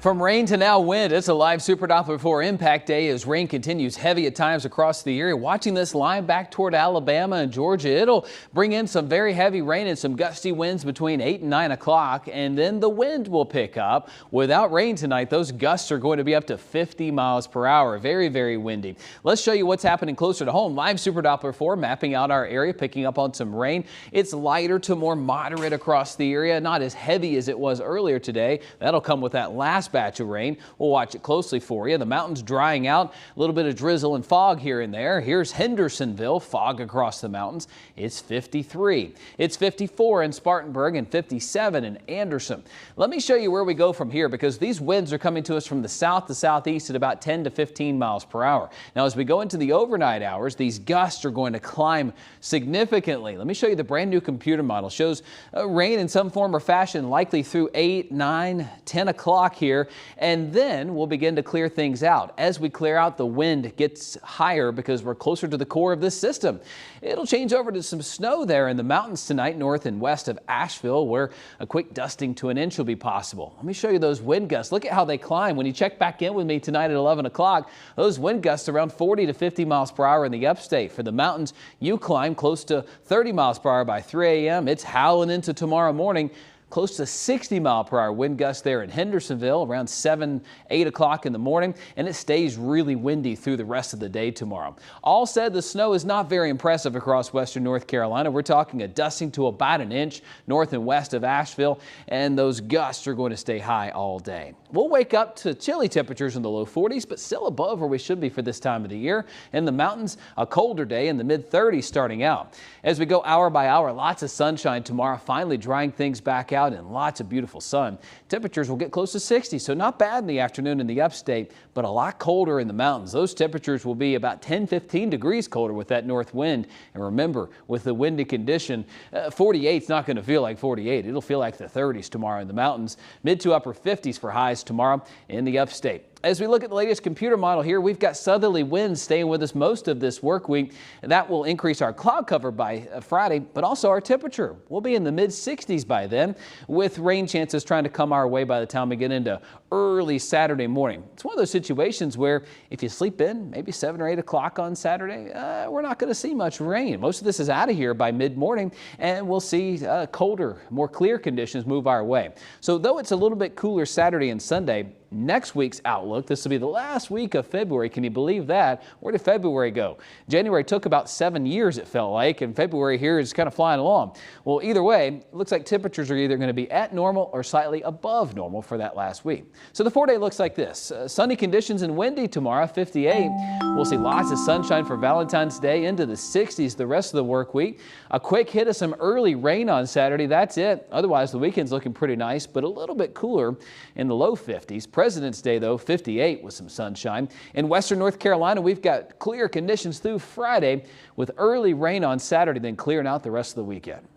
From rain to now wind, it's a live Super Doppler 4 impact day as rain continues heavy at times across the area. Watching this line back toward Alabama and Georgia, it'll bring in some very heavy rain and some gusty winds between 8 and 9 o'clock, and then the wind will pick up. Without rain tonight, those gusts are going to be up to 50 miles per hour. Very, very windy. Let's show you what's happening closer to home. Live Super Doppler 4 mapping out our area, picking up on some rain. It's lighter to more moderate across the area, not as heavy as it was earlier today. That'll come with that last batch of rain. We'll watch it closely for you. The mountains drying out, a little bit of drizzle and fog here and there. Here's Hendersonville, fog across the mountains. It's 53. It's 54 in Spartanburg and 57 in Anderson. Let me show you where we go from here, because these winds are coming to us from the south to southeast at about 10 to 15 miles per hour. Now, as we go into the overnight hours, these gusts are going to climb significantly. Let me show you the brand new computer model. Shows rain in some form or fashion likely through 8, 9, 10 o'clock here. And then we'll begin to clear things out. As we clear out, the wind gets higher because we're closer to the core of this system. It'll change over to some snow there in the mountains tonight, north and west of Asheville, where a quick dusting to an inch will be possible. Let me show you those wind gusts. Look at how they climb. When you check back in with me tonight at 11 o'clock, those wind gusts around 40 to 50 miles per hour in the upstate. For the mountains, you climb close to 30 miles per hour by 3 a.m. It's howling into tomorrow morning. Close to 60 mile per hour wind gusts there in Hendersonville around 7, 8 o'clock in the morning, and it stays really windy through the rest of the day tomorrow. All said, the snow is not very impressive across western North Carolina. We're talking a dusting to about an inch north and west of Asheville, and those gusts are going to stay high all day. We'll wake up to chilly temperatures in the low 40s, but still above where we should be for this time of the year. In the mountains, a colder day in the mid 30s starting out. As we go hour by hour, lots of sunshine tomorrow, finally drying things back out and lots of beautiful sun. Temperatures will get close to 60, so not bad in the afternoon in the upstate, but a lot colder in the mountains. Those temperatures will be about 10, 15 degrees colder with that north wind. And remember, with the windy condition, 48 is not going to feel like 48. It'll feel like the 30s tomorrow in the mountains. Mid to upper 50s for highs tomorrow in the upstate. As we look at the latest computer model here, we've got southerly winds staying with us most of this work week. That will increase our cloud cover by Friday, but also our temperature. We'll be in the mid 60s by then, with rain chances trying to come our way by the time we get into early Saturday morning. It's one of those situations where if you sleep in maybe 7 or 8 o'clock on Saturday, we're not going to see much rain. Most of this is out of here by mid-morning, and we'll see colder, more clear conditions move our way. So though it's a little bit cooler Saturday and Sunday, next week's outlook, this will be the last week of February. Can you believe that? Where did February go? January took about 7 years, it felt like, and February here is kind of flying along. Well, either way, it looks like temperatures are either going to be at normal or slightly above normal for that last week. So the 4-day looks like this. Sunny conditions and windy tomorrow, 58. We'll see lots of sunshine for Valentine's Day, into the 60s the rest of the work week. A quick hit of some early rain on Saturday. That's it. Otherwise, the weekend's looking pretty nice, but a little bit cooler in the low 50s. President's Day, though, 58 with some sunshine. In western North Carolina, we've got clear conditions through Friday with early rain on Saturday, then clearing out the rest of the weekend.